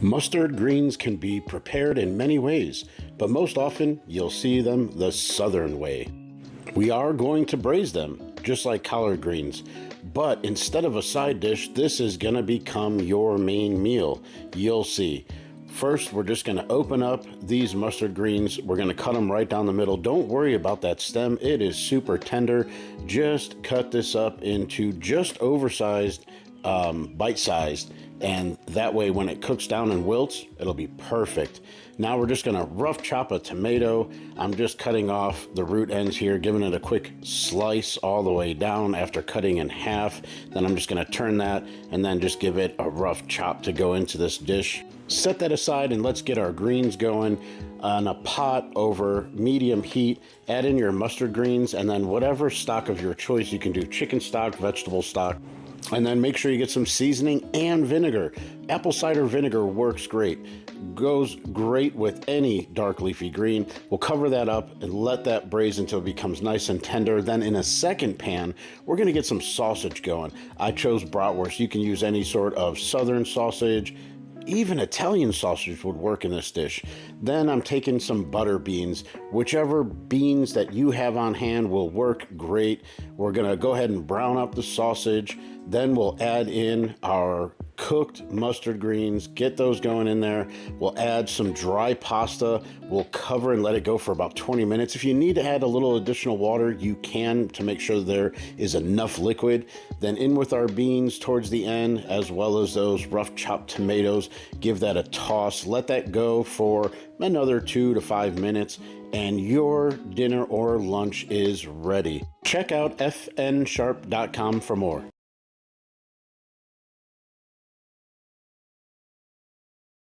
Mustard greens can be prepared in many ways, but most often you'll see them the southern way. We are going to braise them, just like collard greens, but instead of a side dish, this is going to become your main meal. You'll see. First, we're just going to open up these mustard greens. We're going to cut them right down the middle. Don't worry about that stem. It is super tender. Just cut this up into just oversized, bite-sized, and that way when it cooks down and wilts, it'll be perfect. Now we're just going to rough chop a tomato. I'm just cutting off the root ends here, giving it a quick slice all the way down after cutting in half. Then I'm just going to turn that and then just give it a rough chop to go into this dish. Set that aside and let's get our greens going. On a pot over medium heat, add in your mustard greens and then whatever stock of your choice. You can do chicken stock, vegetable stock, and then make sure you get some seasoning and vinegar. Apple cider vinegar works great. Goes great with any dark leafy green. We'll cover that up and let that braise until it becomes nice and tender. Then in a second pan, we're gonna get some sausage going. I chose bratwurst. You can use any sort of southern sausage. Even Italian sausage would work in this dish. Then I'm taking some butter beans. Whichever beans that you have on hand will work great. We're gonna go ahead and brown up the sausage. Then we'll add in our cooked mustard greens, get those going in there. We'll add some dry pasta. We'll cover and let it go for about 20 minutes. If you need to add a little additional water, you can to make sure there is enough liquid. Then in with our beans towards the end, as well as those rough chopped tomatoes. Give that a toss. Let that go for another 2 to 5 minutes. And your dinner or lunch is ready. Check out fnsharp.com for more.